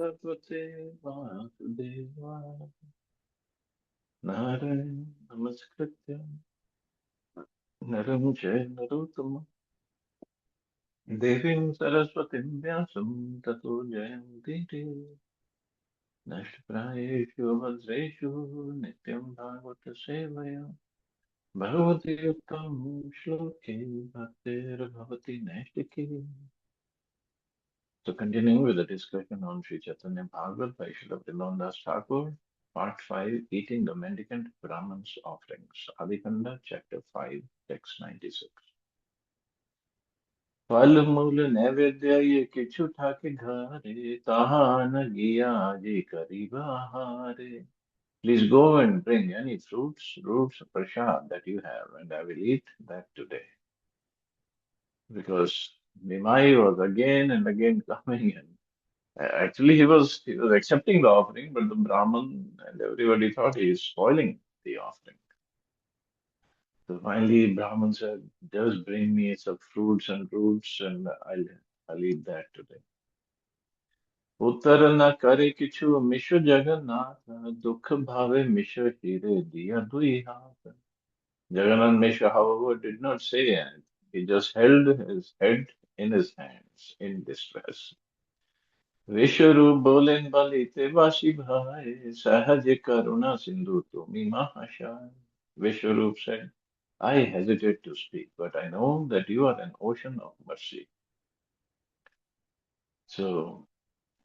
Bhagavate Vasudevaya Narayana Namaskritya Naram Narottam Devim Saraswatim Vyasam Tato Jayanti Nashprayeshu Vajreshu Nityam Bhagavata Sevaya Bhagavati Uttam Shloke Bhaktir Bhavati Naistiki. So continuing with the discussion on Sri Chaitanya Bhagavat by Srila Bhaktivedanta Thakur, Part 5, Eating the Mendicant Brahman's Offerings, Adikanda, Chapter 5, Text 96. फल मूल नैवेद्य ये किछु ठाके घारे ताहा न गिया जी करीब आहारे. Please go and bring any fruits, roots, prasad that you have, and I will eat that today. Because Nimai was again and again coming in. Actually, he was accepting the offering, but the Brahman and everybody thought he is spoiling the offering. So finally, Brahman said, "Just bring me some fruits and roots, and I'll eat that today." उत्तर न करे किछु मिशु जगन्नाथ दुख भावे मिशु हीरे दिया दुई हाथ. Jagannath Mishra, however, did not say anything. He just held his head in his hands in distress. विश्वरूप बोलेन बलि तेवासी भाई सहज karuna sindhu tumi mahashai. Vishwarup said, I hesitate to speak, but I know that you are an ocean of mercy. So,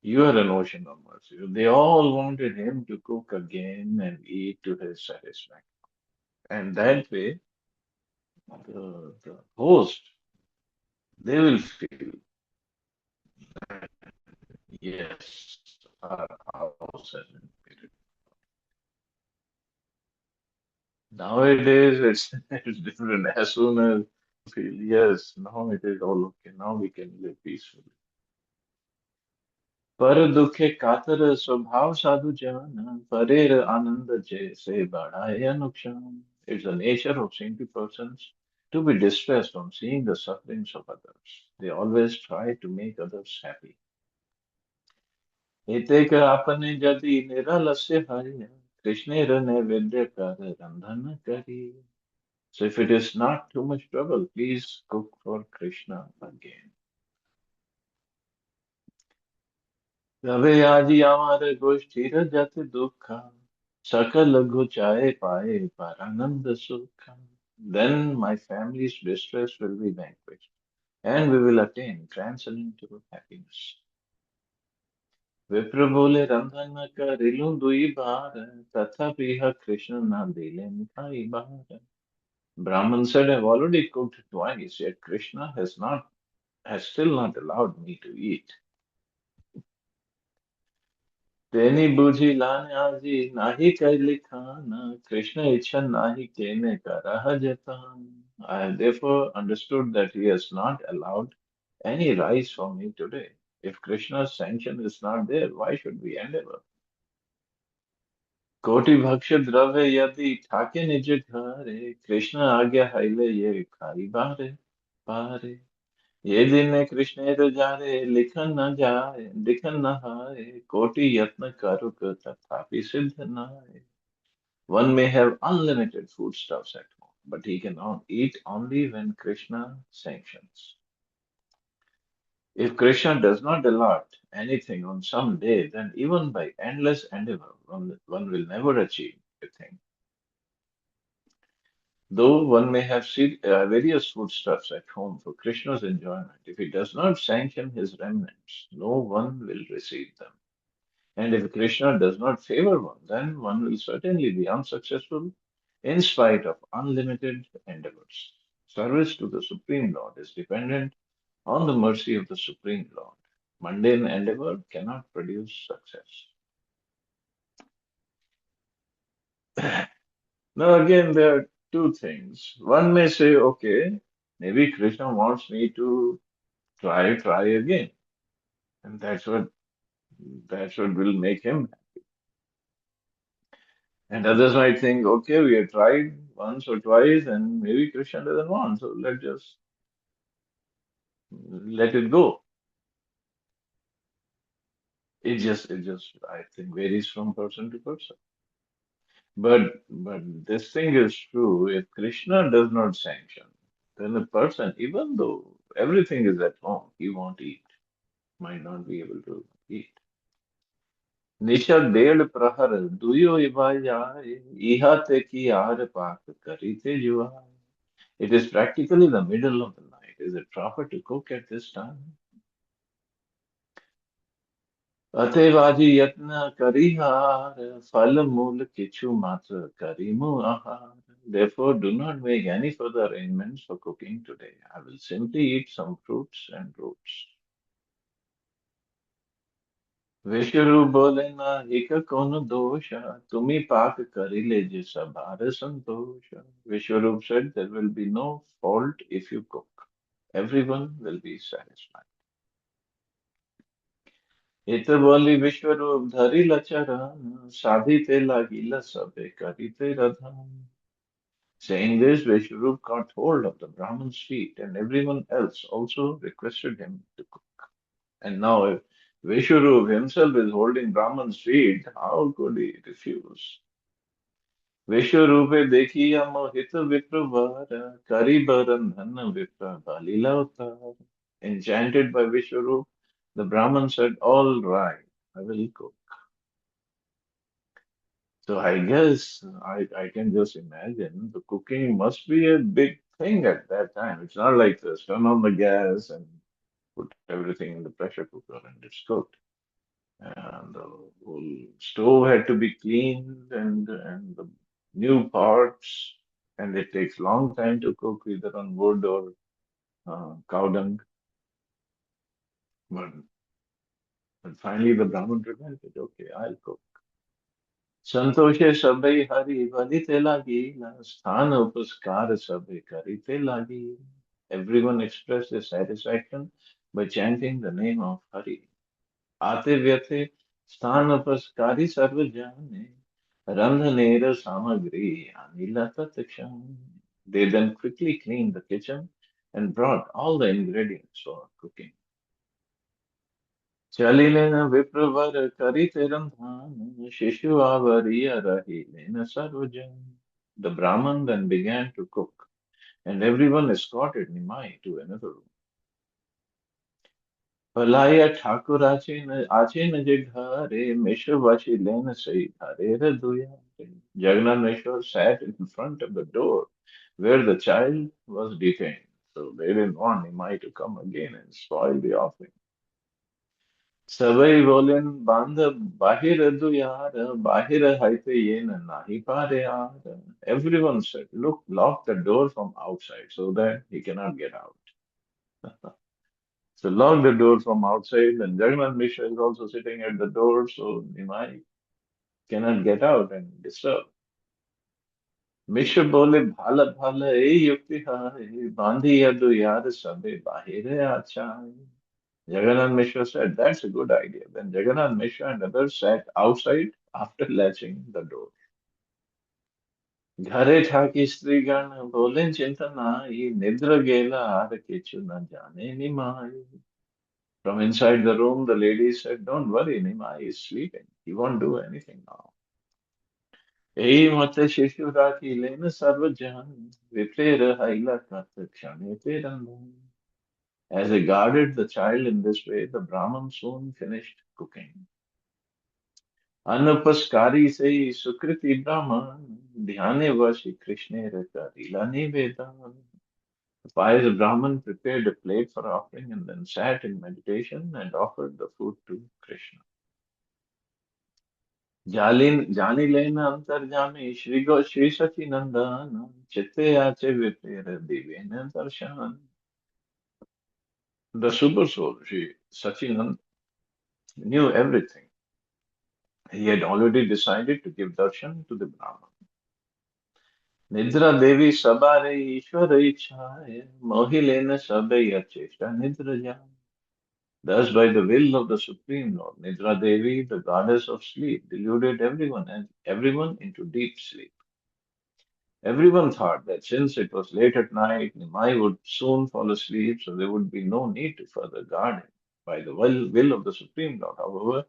you are an ocean of mercy. They all wanted him to cook again and eat to his satisfaction. And that way, the host, they will feel, yes, our house has been invaded. Nowadays, it's different. As soon as you feel, yes, now it is all okay. Now we can live peacefully. पर दुखे कातर स्वभाव साधु जन परेर आनंद जैसे बढ़ाए नुकसान. It's the nature of saintly persons to be distressed on seeing the sufferings of others. They always try to make others happy. एतेक आपने यदि निरालस्य हरिय कृष्णेर नैवेद्य कर रंधन करी. So if it is not too much trouble, please cook for Krishna again. তবে আজি আমার গোষ্ঠীর যত দুঃখ সকল ঘুচায় পায়ে পরানন্দ সুখ. Then my family's distress will be vanquished, and we will attain transcendental happiness. विप्र बोले रंधन न करिलूं दुई बार तथापि यह कृष्ण न दिले मिठाई बार. Brahman said, I've already cooked twice, yet Krishna has still not allowed me to eat. तेनी बुझी लाने आजी नाही कैली खाना Krishna इच्छा नाही केने करह जतान. I have therefore understood that he has not allowed any rice for me today. If Krishna's sanction is not there, why should we endeavor? कोटि भक्ष्य द्रव्य यदि ठाके निज घरे कृष्ण आज्ञा हैले ये खाई बारे बारे. ये दिन में कृष्ण तो जारे लिखन न हाय कोटि यत्न करुक तथापि सिद्ध न हाय. One may have unlimited foodstuffs at home, but he cannot eat only when Krishna sanctions. If Krishna does not allot anything on some day, then even by endless endeavor, one will never achieve a thing. Though one may have various foodstuffs at home for Krishna's enjoyment, if he does not sanction his remnants, no one will receive them. And if Krishna does not favor one, then one will certainly be unsuccessful in spite of unlimited endeavors. Service to the Supreme Lord is dependent on the mercy of the Supreme Lord. Mundane endeavor cannot produce success. Now, again, there are two things. One may say, okay, maybe Krishna wants me to try again. And that's what will make him. And others might think, okay, we have tried once or twice and maybe Krishna doesn't want, so let's just let it go. it just, I think, varies from person to person. But this thing is true. If Krishna does not sanction, then a person, even though everything is at home, he won't eat, might not be able to eat. निशा डेढ़ प्रहर दुयो EY जाए, इहा te ki aar paak karite juaai. It is practically the middle of the night. Is it proper to cook at this time? अतएवाजी यत्न करिहार फल मूल किछु मात्र करिमु आहार. Therefore, do not make any further arrangements for cooking today. I will simply eat some fruits and roots. विश्वरूप बोले ना हिक कोनो दोष तुम्ही पाक करिले जे सभार संतोष. Vishwarup said there will be no fault if you cook. Everyone will be satisfied. इत बोली विश्वरूप धरी लचरण साधिते लागिला सबे करिते रधन. Saying this, Vishwarup caught hold of the Brahman's feet, and everyone else also requested him to cook. And now, if Vishwarup himself is holding Brahman's feet, how could he refuse? Vishwarupe देखिया मोहित विप्रवर करी बरन vipra balila utar. Enchanted by Vishwarup, the Brahman said, all right, I will cook. So I guess I can just imagine the cooking must be a big thing at that time. It's not like this, turn on the gas and put everything in the pressure cooker and it's cooked. And the whole stove had to be cleaned and the new parts, and it takes long time to cook either on wood or cow dung. But, but finally the Brahmin relented. Okay, I'll cook. संतोषे सबै हरि बलिते लागी स्थान उपस्कार सबै करिते लागी. Everyone expressed their satisfaction by chanting the name of Hari. आते व्यथे स्थान उपस्कारी सर्व जाने रंधनेर सामग्री अनिला तत्क्षण. They then quickly cleaned the kitchen and brought all the ingredients for cooking. चलिलेन विप्रवर करिते रंधान शिशु आवरिय रहिलेन सर्वजन. The Brahman then began to cook, and everyone escorted Nimai to another room. पलाया Thakur आचे न जे घरे मिश्रवशी लेन सही घरे रदुया. Jagannath Mishra sat in front of the door where the child was detained. So they didn't want Nimai to come again and spoil the offering. सवई बोलेन बांध बाहिर दुयार बाहिर हाइते ये nahi pare aar. Everyone said, look, lock the door from outside so that he cannot get out. So lock the door from outside, and Jagannath Mishra is also sitting at the door, so Nimai cannot get out and disturb. Mishra bole bhala bhala ए युक्ति hai बांधी यदु यार सबे बाहिर आचार. Jagannath Mishra said, that's a good idea. Then Jagannath Mishra and others sat outside after latching the door. घरे ठाकी स्त्रीगण बोले चिंता नाई निद्र गेला आर किछु न जाने निमाई. From inside the room, the lady said, don't worry, Nimai is sleeping. He won't do anything now. यही मत शिशु राखी लेन सर्वजन विप्रेर हैला कथ क्षणे ते रंधन. As they guarded the child in this way, the Brahman soon finished cooking. अनुपस्कारी से सुकृति ब्राह्मण ध्याने वशी कृष्णे करिला निवेदन. The pious Brahman prepared a plate for offering and then sat in meditation and offered the food to Krishna. जानी लेना अंतर्जामी श्री सची नंदन चित्ते आचे विपेर दिव्य दर्शन. The super soul, Sri Sachinand, knew everything. He had already decided to give darshan to the Brahman. Nidra Devi sabare Ishvara ichhaye mohi lena sabe yacheshta nidra jai. Thus, by the will of the Supreme Lord, Nidra Devi, the goddess of sleep, deluded everyone and everyone into deep sleep. Everyone thought that since it was late at night, Nimai would soon fall asleep, so there would be no need to further guard him. By the will of the Supreme Lord, however,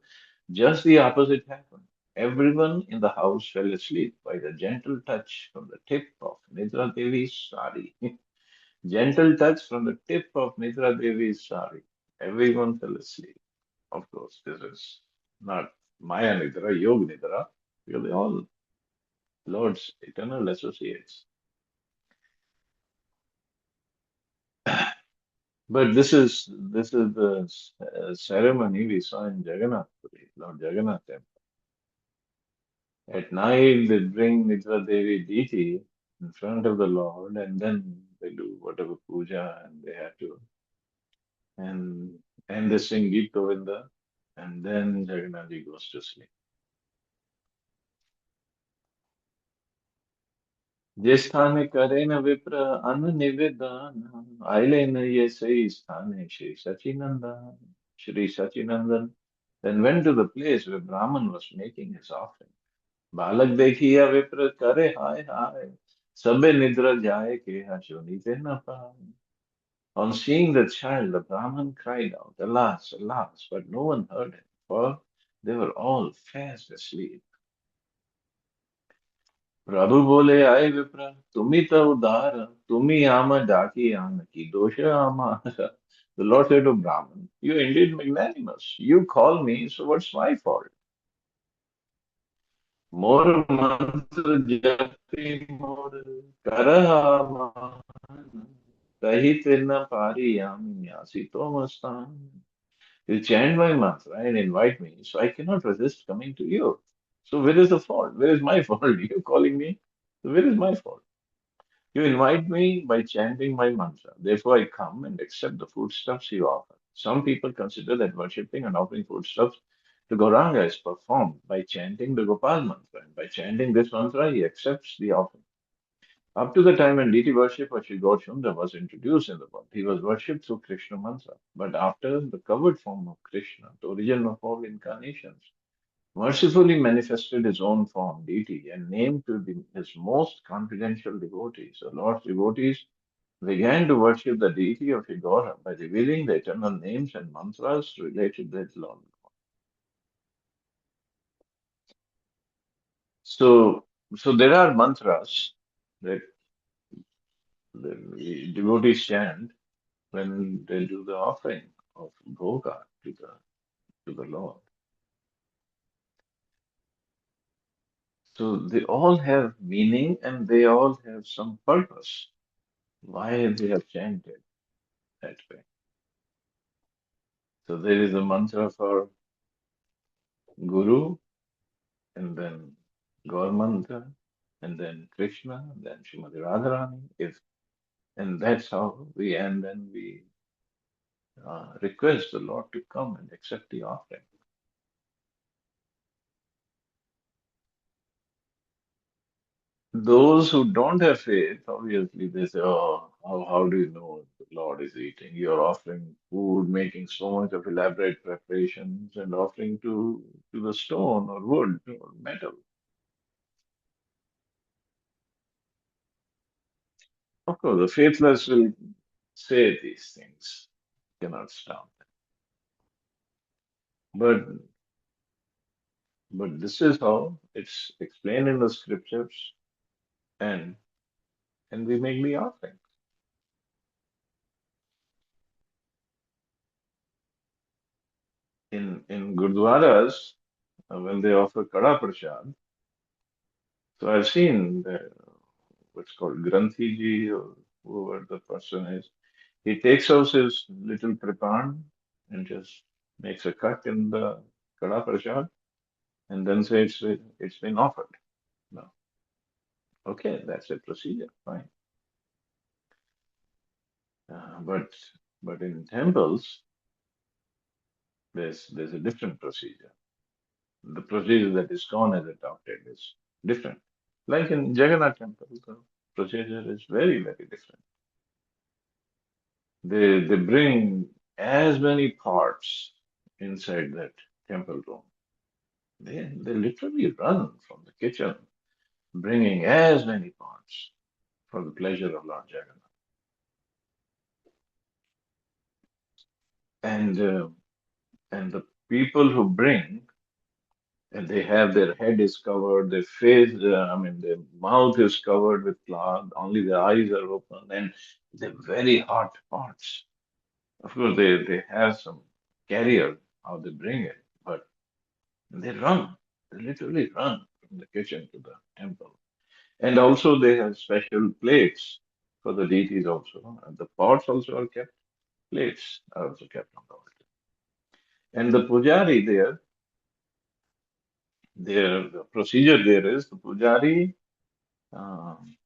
Just the opposite happened. Everyone in the house fell asleep by the gentle touch from the tip of Nidra Devi's sari. Gentle touch from the tip of Nidra Devi's sari. Everyone fell asleep. Of course, this is not Maya Nidra, Yoga Nidra, because they all Lord's eternal associates. But this is the ceremony we saw in Jagannath Puri, Lord Jagannath temple. At night they bring Nidra Devi deity in front of the Lord, and then they do whatever puja and they have to, and they sing Geet Govinda, and then Jagannath ji goes to sleep. जिस स्थाने करे न विप्र अन्न निवेदन आइले न ये सही स्थाने Shri Sachinandan. Shri Sachinandan then went to the place where Brahman was making his offering. बालक देखिया विप्र करे हाय हाय सबे निद्र जाए के सुनीते न पाए. On seeing the child, the Brahman cried out, Alas, alas, but no one heard him, for they were all fast asleep. प्रभु बोले आए विप्र तुम्ही तो उदार तुम्ही आम डाकी आन की दोष आमार. The Lord said to Brahman, you are indeed magnanimous. You call me, so what's my fault? मोर मंत्र जपि मोर करहा तही तिन पारी यामी आसी तो Mastan. You chant my mantra and invite me, so I cannot resist coming to you. So where is the fault? Where is my fault? You calling me? So where is my fault? You invite me by chanting my mantra. Therefore, I come and accept the foodstuffs you offer. Some people consider that worshipping and offering foodstuffs to Gauranga is performed by chanting the Gopal mantra. And by chanting this mantra, he accepts the offering. Up to the time when deity worship of Sri Gaurchandra was introduced in the world, he was worshipped through Krishna mantra. But after the covered form of Krishna, the origin of all incarnations, mercifully manifested his own form, deity, and named to his most confidential devotees. The Lord's devotees began to worship the deity of Igora by revealing the eternal names and mantras related to his Lord. So, so there are mantras that the devotees chant when they do the offering of bhoga to the Lord. So they all have meaning and they all have some purpose. Why they have chanted that way. So there is a mantra for Guru, and then Gaur mantra, and then Krishna, and then Srimati Radharani. If and that's how we end, and we request the Lord to come and accept the offering. Those who don't have faith, obviously, they say, "Oh, how do you know the Lord is eating? You're offering food, making so much of elaborate preparations, and offering to the stone or wood or metal." Of course, the faithless will say these things. Cannot stop them. But this is how it's explained in the scriptures, and we make the offering. In gurdwaras, when they offer kada prasad, so I've seen what's called Granthi ji or whoever the person is. He takes out his little prepan and just makes a cut in the kada prasad and then says it's been offered. No. Okay, that's a procedure, fine. But in temples, there's a different procedure. The procedure that ISKCON has adopted is different. Like in Jagannath temple, the procedure is very, very different. They bring as many parts inside that temple room. They literally run from the kitchen, bringing as many parts for the pleasure of Lord Jagannath. And the people who bring And they have their head is covered, their face, their mouth is covered with cloth, only their eyes are open, and they're very hot pots. Of course, they have some carrier how they bring it, but they run. They literally run from the kitchen to the temple. And also they have special plates for the deities also. And the pots also are kept, plates are also kept on the altar. And the pujari the procedure there is the pujari um,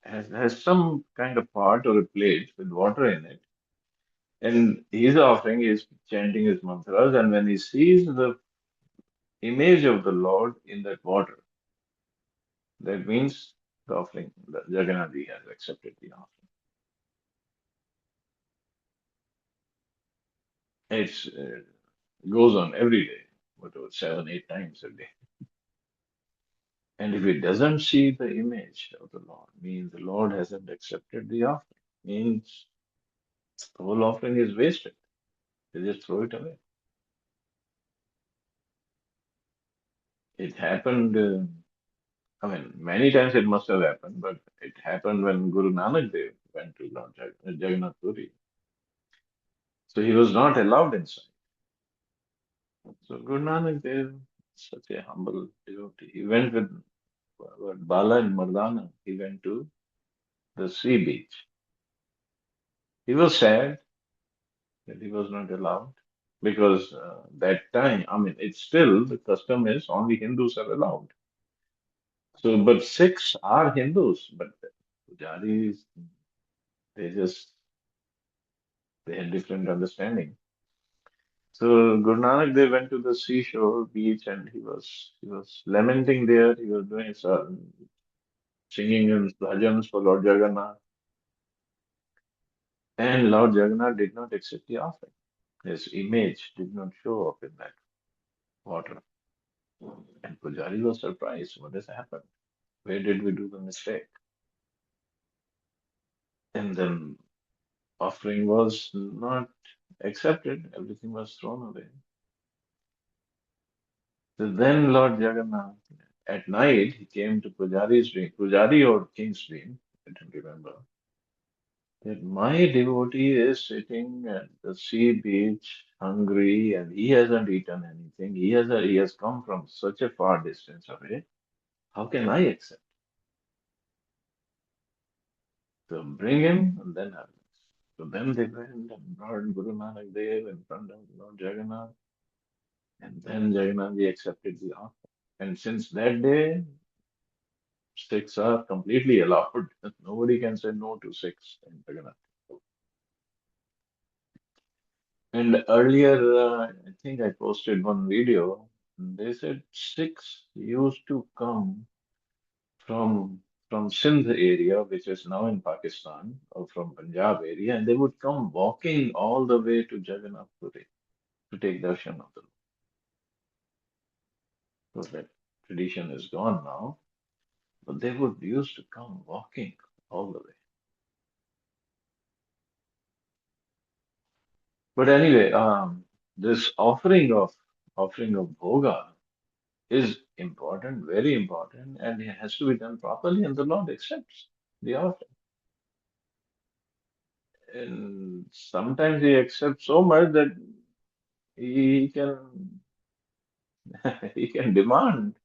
has some kind of pot or a plate with water in it. And he's offering, he's chanting his mantras, and when he sees the image of the Lord in that water, that means the offering, the Jagannath ji has accepted the offering. It's goes on every day, whatever, 7, 8 times a day. And if he doesn't see the image of the Lord, means the Lord hasn't accepted the offering, means the whole offering is wasted. They just throw it away. It happened, many times it must have happened, but it happened when Guru Nanak Dev went to Lord Jagannath Puri. So he was not allowed inside. So Guru Nanak Dev, such a humble devotee, he went with Bala and Mardana. He went to the sea beach. He was sad that he was not allowed because that time, it's still the custom is only Hindus are allowed. So, but Sikhs are Hindus, but Pujaris, they just they had different understanding. So Guru Nanak, they went to the seashore beach and he was lamenting there. He was doing some singing and bhajans for Lord Jagannath, and Lord Jagannath did not accept the offering. His image did not show up in that water. And Pujari was surprised. What has happened? Where did we do the mistake? And then offering was not accepted. Everything was thrown away. So then Lord Jagannath, at night, he came to Pujari's dream, Pujari or king's dream, I don't remember, that my devotee is sitting at the sea beach, hungry, and he hasn't eaten anything. He has come from such a far distance away. How can I accept? So bring him and then have this. So then they went and brought Guru Nanak Dev in front of Lord Jagannath, and then Jagannath Ji accepted the offer. And since that day, Sikhs are completely allowed. Nobody can say no to Sikhs in Jagannath. And earlier, I think I posted one video. They said Sikhs used to come from Sindh area, which is now in Pakistan, or from Punjab area, and they would come walking all the way to Jagannath Puri to take darshan of the Lord. So that tradition is gone now, but they would used to come walking all the way. But anyway, this offering of bhoga is important, very important, and it has to be done properly, and the Lord accepts the offering. And sometimes He accepts so much that He can He can demand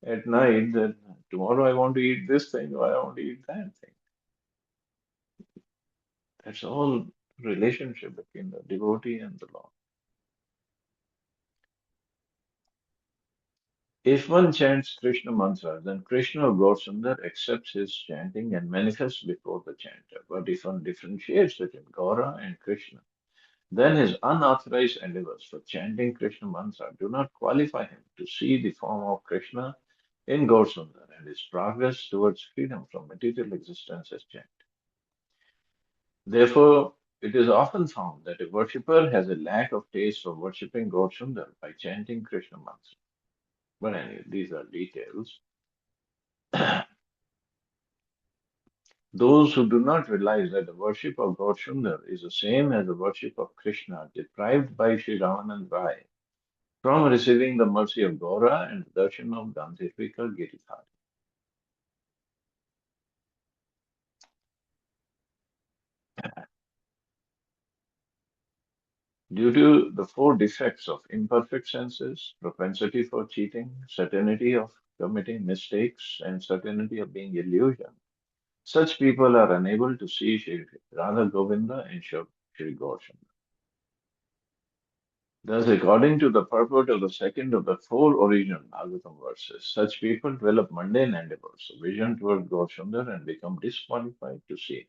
at night that tomorrow I want to eat this thing or I want to eat that thing. That's all relationship between the devotee and the Lord. If one chants Krishna mantra, then Krishna or Gaurasundar accepts his chanting and manifests before the chanter. But if one differentiates between Gaura and Krishna, then his unauthorized endeavors for chanting Krishna mantra do not qualify him to see the form of Krishna in Gaurasundar, and his progress towards freedom from material existence is chant. Therefore, it is often found that a worshipper has a lack of taste for worshipping Gaurasundar by chanting Krishna mantra. But anyway, these are details. Those who do not realize that the worship of Gaurasundar is the same as the worship of Krishna deprived by Sri Ramanand Rai from receiving the mercy of Gora and the darshan of Gandhirvika Giridhar. Due to the four defects of imperfect senses, propensity for cheating, certainty of committing mistakes, and certainty of being illusion, such people are unable to see Shri Radha Govinda and Shri Gautama. Thus, according to the purport of the second of the four original Bhagavatam verses, such people develop mundane endeavors, a vision towards Gautama, and become disqualified to see him.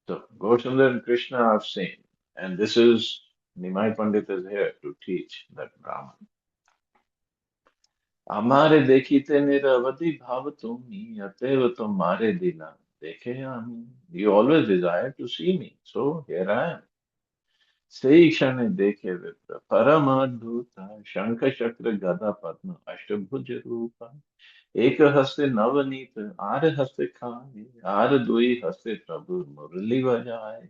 So, Gautama and Krishna are seen, and this is Nimai Pandit is here to teach that Brahman. Amare dekhite niravadi bhav tumi, atev tumare dila dekhe ami. You always desire to see me, so here I am. Sei kshane dekhe vipra, paramadhuta, shankha chakra gada padma, ashtabhuja rupa, eka haste navanita, are haste khani, are dui haste prabhu, murali vajaye.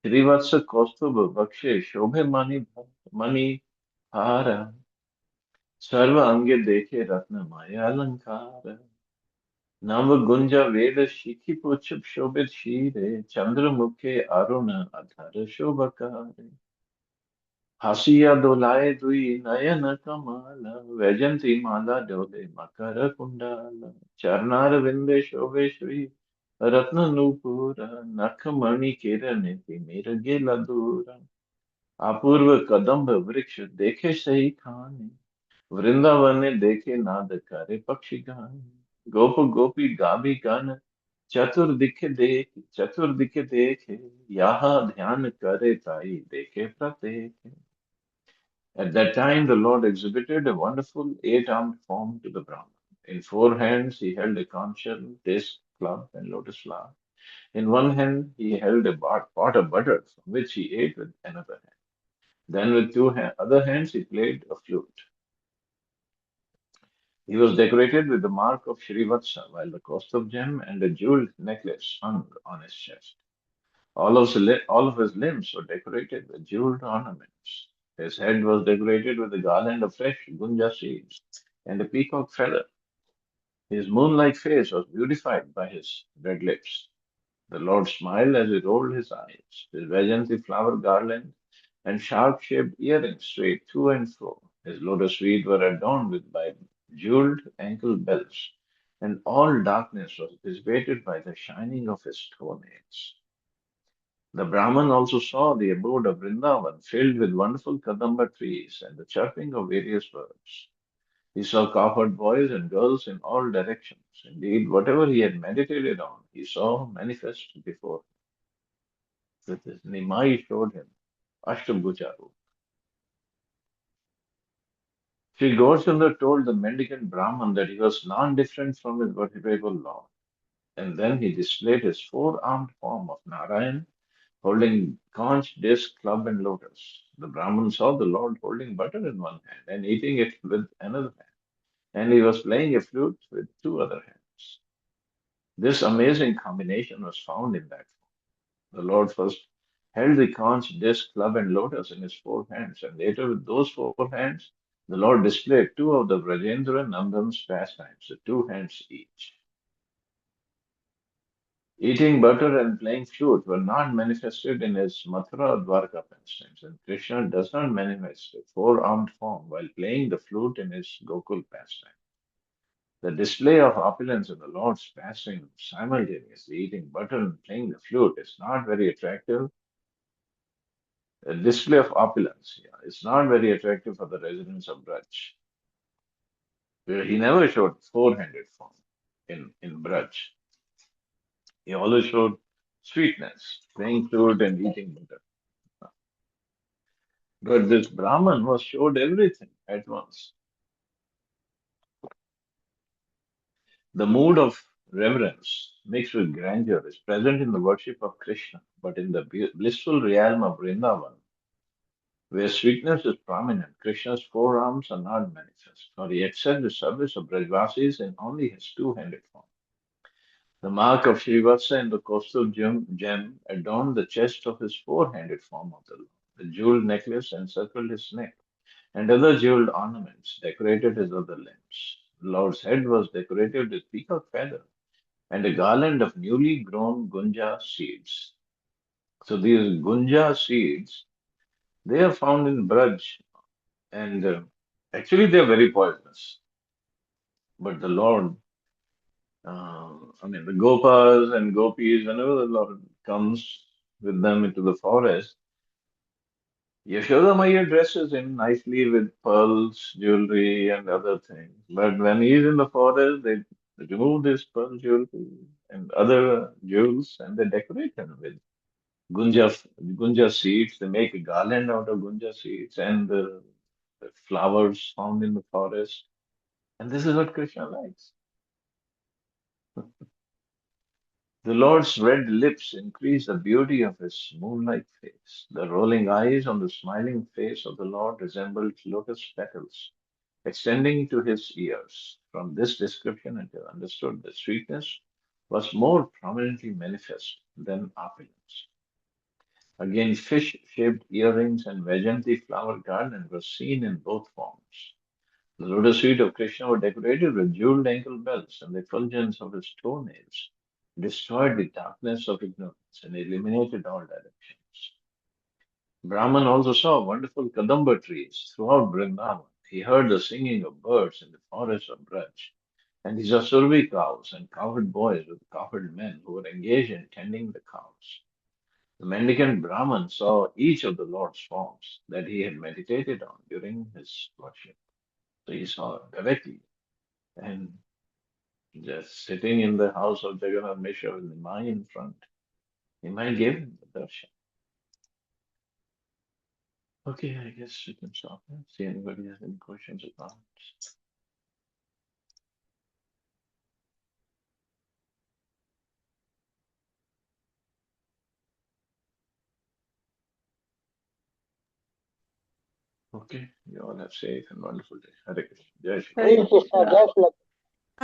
Srivatsa कौस्तुभ बक्षे शोभे मणि हार सर्व अंगे देखे रत्न माया अलंकार नव गुंज वेद शिखी पुच्छ शोभित शीरे चंद्र मुखे अरुण अधर शोभकार हसिया दोलाए दुई नयन कमाल वैजंती माला डोले मकर कुंडाल चरणार विंदे शोभे श्री रत्न नूपुर नख मणि किरण तिमिर गिल दूर अपूर्व कदम्ब वृक्ष देखे सही खाने वृंदावन ने देखे नाद करे पक्षी गाने गोप गोपी गाभी गान चतुर दिखे देखे यहाँ ध्यान करे ताई देखे प्रत्येक. At that time the Lord exhibited a wonderful eight-armed form to the Brahman. In four hands he held a conch shell, disc, club, and lotus flower. In one hand he held a pot of butter from which he ate with another hand. Then with other hands he played a flute. He was decorated with the mark of Srivatsa, while the Kaustav gem and a jeweled necklace hung on his chest. All of his limbs were decorated with jeweled ornaments. His head was decorated with a garland of fresh gunja seeds and a peacock feather. His moon-like face was beautified by his red lips. The Lord smiled as he rolled his eyes. His Vajanti flower garland and sharp-shaped earrings strayed to and fro. His lotus feet were adorned with by jeweled ankle bells, and all darkness was dissipated by the shining of his toenails. The Brahman also saw the abode of Vrindavan filled with wonderful kadamba trees and the chirping of various birds. He saw cowherd boys and girls in all directions. Indeed, whatever he had meditated on, he saw manifest before him. With his Nimai showed him Ashtabhujaru. Sri Gaurchandra told the mendicant Brahman that he was non-different from his vertebral Lord. And then he displayed his four-armed form of Narayan, holding conch, disc, club, and lotus. The Brahman saw the Lord holding butter in one hand and eating it with another hand, and he was playing a flute with two other hands. This amazing combination was found in that form. The Lord first held the conch, disc, club, and lotus in his four hands, and later with those four hands, the Lord displayed two of the Brajendra Nandan's pastimes, with two hands each. Eating butter and playing flute were not manifested in his Mathura or Dwarka pastimes, and Krishna does not manifest a four-armed form while playing the flute in his Gokul pastime. The display of opulence in the Lord's pastime, simultaneously eating butter and playing the flute, is not very attractive. A display of opulence, yeah, is not very attractive for the residents of Braj, where he never showed four-handed form in Braj. He always showed sweetness, playing flute and eating butter. But this Brahman was showed everything at once. The mood of reverence mixed with grandeur is present in the worship of Krishna, but in the blissful realm of Vrindavan, where sweetness is prominent, Krishna's forearms are not manifest, for he accepts the service of Brajvasis in only his two-handed form. The mark of Srivatsa and the coastal gem adorned the chest of his four-handed form of the Lord. a jeweled necklace encircled his neck, and other jeweled ornaments decorated his other limbs. The Lord's head was decorated with peacock feather and a garland of newly grown gunja seeds. So these gunja seeds, they are found in Braj, and actually they are very poisonous. But the Lord, the Gopas and Gopis, whenever the Lord comes with them into the forest, Yashoda Maya dresses him nicely with pearls, jewelry, and other things. But when he is in the forest, they remove this pearl jewelry and other jewels and they decorate him with gunja, gunja seeds. They make a garland out of gunja seeds and the flowers found in the forest. And this is what Krishna likes. The Lord's red lips increase the beauty of his moon-like face. The rolling eyes on the smiling face of the Lord resembled lotus petals extending to his ears. From this description, it is understood that sweetness was more prominently manifest than opulence. Again, fish-shaped earrings and Vajanti flower garland were seen in both forms. The lotus feet of Krishna were decorated with jeweled ankle belts, and the effulgence of his toenails destroyed the darkness of ignorance and illuminated all directions. Brahman also saw wonderful kadamba trees throughout Vrindavan. He heard the singing of birds in the forest of Braj, and he saw survey cows and cowherd boys with cowherd men who were engaged in tending the cows. The mendicant Brahman saw each of the Lord's forms that he had meditated on during his worship. So he saw directly, and just sitting in the house of Jagannath Mishra with the Mai in front, he might give him the darshan. Okay, I guess we can stop here. See anybody has any questions or comments. Okay, you all have safe and wonderful day. Hare Krishna. Jai Shri Hare Krishna. Krishna, Jai Shri